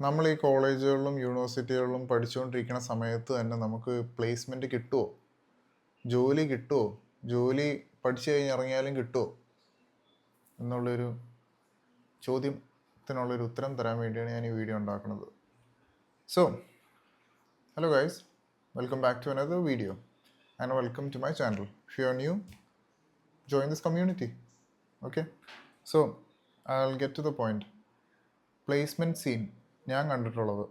നമ്മൾ ഈ കോളേജുകളിലും യൂണിവേഴ്സിറ്റികളിലും പഠിച്ചുകൊണ്ടിരിക്കുന്ന സമയത്ത് തന്നെ നമുക്ക് പ്ലേസ്മെൻറ്റ് കിട്ടുമോ? ജോലി കിട്ടുമോ? ജോലി പഠിച്ചു കഴിഞ്ഞ് ഇറങ്ങിയാലും കിട്ടുമോ എന്നുള്ളൊരു ചോദ്യത്തിനുള്ളൊരു ഉത്തരം തരാൻ വേണ്ടിയാണ് ഞാൻ ഈ വീഡിയോ ഉണ്ടാക്കുന്നത്. So hello guys, welcome back to another video and welcome to my channel. If you are new, join this community. Okay, so I'll get to the point. Placement scene ഞാൻ കണ്ടിട്ടുള്ളത്,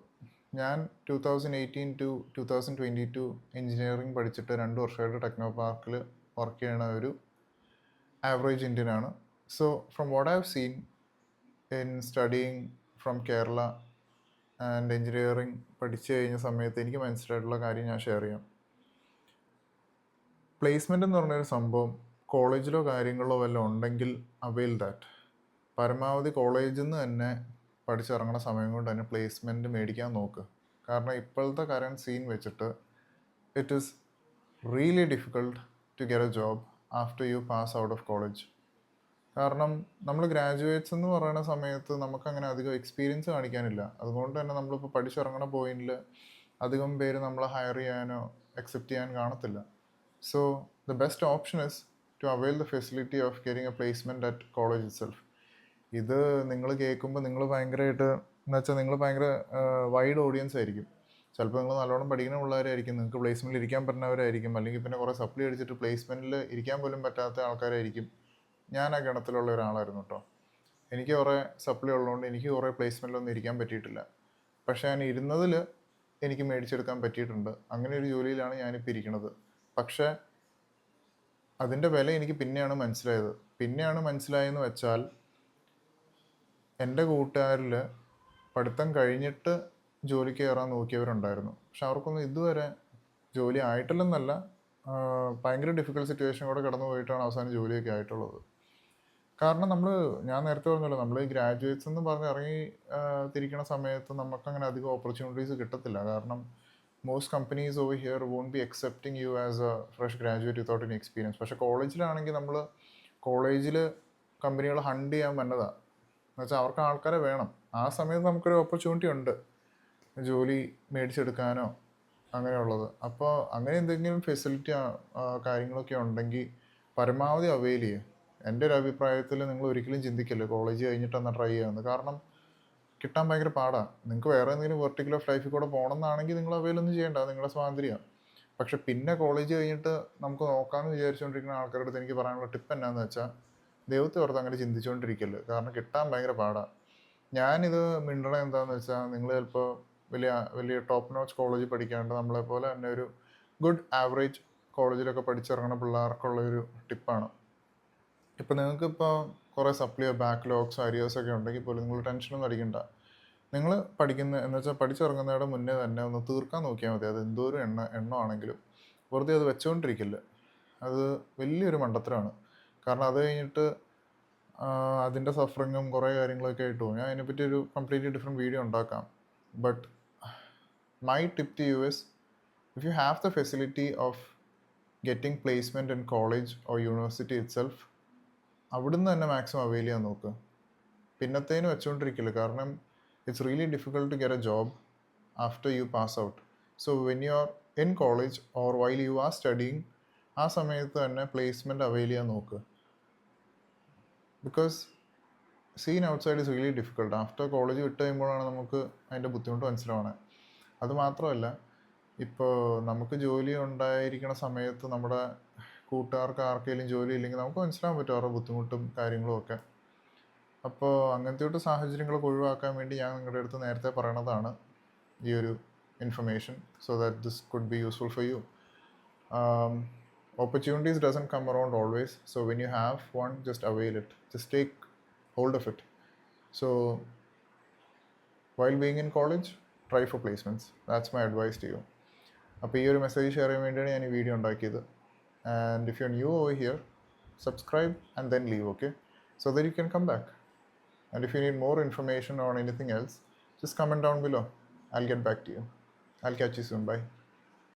ഞാൻ 2018 to 2022 എഞ്ചിനീയറിംഗ് പഠിച്ചിട്ട് 2 വർഷമായിട്ട് techno പാർക്കിൽ work ചെയ്യണ ഒരു average ഇന്ത്യനാണ്. So from what I have seen in studying from Kerala and engineering പഠിച്ചു കഴിഞ്ഞ സമയത്ത് എനിക്ക് മനസ്സിലായിട്ടുള്ള കാര്യം ഞാൻ ഷെയർ ചെയ്യാം. പ്ലേസ്മെൻ്റ് എന്ന് പറഞ്ഞൊരു സംഭവം കോളേജിലോ കാര്യങ്ങളോ വല്ലതും ഉണ്ടെങ്കിൽ അവെയിൽ ദാറ്റ്. പരമാവധി കോളേജിൽ നിന്ന് തന്നെ പഠിച്ചിറങ്ങുന്ന സമയം കൊണ്ട് തന്നെ പ്ലേസ്മെൻറ്റ് മേടിക്കാൻ നോക്കുക. കാരണം ഇപ്പോഴത്തെ കറണ്ട് സീൻ വെച്ചിട്ട് it is really difficult to get a job after you pass out of college. കാരണം നമ്മൾ ഗ്രാജുവേറ്റ്സ് എന്ന് പറയുന്ന സമയത്ത് നമുക്കങ്ങനെ അധികം എക്സ്പീരിയൻസ് കാണിക്കാനില്ല. അതുകൊണ്ട് തന്നെ നമ്മളിപ്പോൾ പഠിച്ചിറങ്ങുന്ന പോയിന്റിൽ അധികം പേര് നമ്മളെ ഹയർ ചെയ്യാനോ അക്സെപ്റ്റ് ചെയ്യാൻ കാണത്തില്ല. So the best option is to avail the facility of getting a placement at college itself. ഇത് നിങ്ങൾ കേൾക്കുമ്പോൾ നിങ്ങൾ ഭയങ്കരമായിട്ട് എന്ന് വെച്ചാൽ നിങ്ങൾ ഭയങ്കര വൈഡ് ഓഡിയൻസ് ആയിരിക്കും. ചിലപ്പോൾ നിങ്ങൾ നല്ലോണം പഠിക്കുന്ന പിള്ളേരായിരിക്കും, നിങ്ങൾക്ക് പ്ലേസ്മെൻറ്റിൽ ഇരിക്കാൻ പറ്റുന്നവരായിരിക്കും, അല്ലെങ്കിൽ പിന്നെ കുറേ സപ്ലി അടിച്ചിട്ട് പ്ലേസ്മെൻറ്റിൽ ഇരിക്കാൻ പോലും പറ്റാത്ത ആൾക്കാരായിരിക്കും. ഞാൻ ആ ഗണത്തിലുള്ള ഒരാളായിരുന്നു കേട്ടോ. എനിക്ക് കുറേ സപ്ലി ഉള്ളതുകൊണ്ട് എനിക്ക് കുറേ പ്ലേസ്മെൻറ്റിലൊന്നും ഇരിക്കാൻ പറ്റിയിട്ടില്ല. പക്ഷേ ഞാൻ ഇരുന്നതിൽ എനിക്ക് മേടിച്ചെടുക്കാൻ പറ്റിയിട്ടുണ്ട്. അങ്ങനെ ഒരു ജോലിയിലാണ് ഞാനിപ്പോൾ ഇരിക്കുന്നത്. പക്ഷേ അതിൻ്റെ വില എനിക്ക് പിന്നെയാണ് മനസ്സിലായെന്ന് വെച്ചാൽ എൻ്റെ കൂട്ടുകാരിൽ പഠിത്തം കഴിഞ്ഞിട്ട് ജോലിക്ക് കയറാൻ നോക്കിയവരുണ്ടായിരുന്നു. പക്ഷെ അവർക്കൊന്നും ഇതുവരെ ജോലി ആയിട്ടില്ലെന്നല്ല, ഭയങ്കര ഡിഫിക്കൽട്ട് സിറ്റുവേഷൻ കൂടെ കടന്നു പോയിട്ടാണ് അവസാനം ജോലിയൊക്കെ ആയിട്ടുള്ളത്. കാരണം ഞാൻ നേരത്തെ പറഞ്ഞല്ലോ, നമ്മൾ ഈ ഗ്രാജുവേറ്റ്സ് എന്ന് പറഞ്ഞ് ഇറങ്ങി തിരിക്കണ സമയത്ത് നമുക്കങ്ങനെ അധികം ഓപ്പർച്യൂണിറ്റീസ് കിട്ടത്തില്ല. കാരണം most companies over here won't be accepting you as a fresh graduate without any experience. പക്ഷേ കോളേജിലാണെങ്കിൽ കോളേജിൽ കമ്പനികൾ ഹണ്ട് ചെയ്യാൻ വന്നതാണ്. എന്നുവെച്ചാൽ അവർക്ക് ആൾക്കാരെ വേണം. ആ സമയത്ത് നമുക്കൊരു ഓപ്പർച്യൂണിറ്റി ഉണ്ട് ജോലി മേടിച്ചെടുക്കാനോ അങ്ങനെയുള്ളത്. അപ്പോൾ അങ്ങനെ എന്തെങ്കിലും ഫെസിലിറ്റി കാര്യങ്ങളൊക്കെ ഉണ്ടെങ്കിൽ പരമാവധി അവെയിൽ ചെയ്യുക. എൻ്റെ ഒരു അഭിപ്രായത്തിൽ നിങ്ങൾ ഒരിക്കലും ചിന്തിക്കില്ല കോളേജ് കഴിഞ്ഞിട്ടൊന്ന് ട്രൈ ചെയ്യാമെന്ന്. കാരണം കിട്ടാൻ ഭയങ്കര പാടാണ്. നിങ്ങൾക്ക് വേറെ എന്തെങ്കിലും വെർട്ടിക്കൽ ഓഫ് ലൈഫിൽ കൂടെ പോകണമെന്നാണെങ്കിൽ നിങ്ങൾ അവെയിലൊന്നും ചെയ്യേണ്ട, നിങ്ങളുടെ സ്വാതന്ത്ര്യമാണ്. പക്ഷെ പിന്നെ കോളേജ് കഴിഞ്ഞിട്ട് നമുക്ക് നോക്കാമെന്ന് വിചാരിച്ചുകൊണ്ടിരിക്കുന്ന ആൾക്കാരുടെ അടുത്ത് എനിക്ക് പറയാനുള്ള ടിപ്പ് എന്നാന്ന് വെച്ചാൽ, ദൈവത്തെ ഓർത്ത് അങ്ങനെ ചിന്തിച്ചുകൊണ്ടിരിക്കല്ലോ. കാരണം കിട്ടാൻ ഭയങ്കര പാടാണ്. ഞാനിത് മിണ്ടണ എന്താണെന്ന് വെച്ചാൽ, നിങ്ങൾ ചിലപ്പോൾ വലിയ വലിയ ടോപ്പ് നോച്ച് കോളേജിൽ പഠിക്കാണ്ട് നമ്മളെപ്പോലെ തന്നെ ഒരു ഗുഡ് ആവറേജ് കോളേജിലൊക്കെ പഠിച്ചിറങ്ങുന്ന പിള്ളേർക്കുള്ളൊരു ടിപ്പാണ്. ഇപ്പോൾ നിങ്ങൾക്കിപ്പോൾ കുറേ സപ്ലിയോ ബാക്ക്ലോഗ്സോ അരിയേഴ്സൊക്കെ ഉണ്ടെങ്കിൽ പോലും നിങ്ങൾ ടെൻഷനൊന്നും അടിക്കണ്ട. നിങ്ങൾ പഠിച്ചിറങ്ങുന്നതിയുടെ മുന്നേ തന്നെ ഒന്ന് തീർക്കാൻ നോക്കിയാൽ മതി. അത് എന്തോരം എണ്ണമാണെങ്കിലും വെറുതെ അത് വെച്ചുകൊണ്ടിരിക്കില്ല. അത് വലിയൊരു മണ്ടത്തരമാണ്. കാരണം അത് കഴിഞ്ഞിട്ട് അതിൻ്റെ സഫറിങ്ങും കുറേ കാര്യങ്ങളൊക്കെ ആയിട്ട് പോകും. ഞാൻ അതിനെപ്പറ്റി ഒരു കംപ്ലീറ്റ്ലി ഡിഫറെൻറ്റ് വീഡിയോ ഉണ്ടാക്കാം. But my tip to you is, if you have the facility of getting placement in college or university itself, അവിടുന്ന് തന്നെ മാക്സിമം അവെയിൽ ചെയ്യാൻ നോക്കുക. പിന്നത്തേന് വെച്ചുകൊണ്ടിരിക്കില്ല. കാരണം it's really difficult to get a job after you pass out. So when you are in college or while you are studying, ആ സമയത്ത് തന്നെ പ്ലേസ്മെൻറ്റ് അവെയിൽ ചെയ്യാൻ നോക്കുക. Because scene outside is really difficult. After college വിട്ട് കഴിയുമ്പോഴാണ് നമുക്ക് അതിൻ്റെ ബുദ്ധിമുട്ട് മനസ്സിലാവണേ. അതുമാത്രമല്ല, ഇപ്പോൾ നമുക്ക് ജോലി ഉണ്ടായിരിക്കുന്ന സമയത്ത് നമ്മുടെ കൂട്ടുകാർക്ക് ആർക്കെങ്കിലും ജോലി ഇല്ലെങ്കിൽ നമുക്ക് മനസ്സിലാകാൻ പറ്റും അവരുടെ ബുദ്ധിമുട്ടും കാര്യങ്ങളും ഒക്കെ. അപ്പോൾ അങ്ങനത്തെ സാഹചര്യങ്ങളൊക്കെ ഒഴിവാക്കാൻ വേണ്ടി ഞാൻ നിങ്ങളുടെ അടുത്ത് നേരത്തെ പറയണതാണ് ഈ ഒരു information, so that this could be useful for you. Opportunities doesn't come around always, so when you have one, just avail it, just take hold of it. So while being in college, try for placements. That's my advice to you. അപ്പോൾ ഈ ഒരു message share ചെയ്യാൻ വേണ്ടിയാണ് ഞാൻ ഈ video ഉണ്ടാക്കിയത്. And if you are new over here, subscribe and then leave, okay, so that you can come back. And if you need more information on anything else, just comment down below. I'll get back to you. I'll catch you soon. Bye.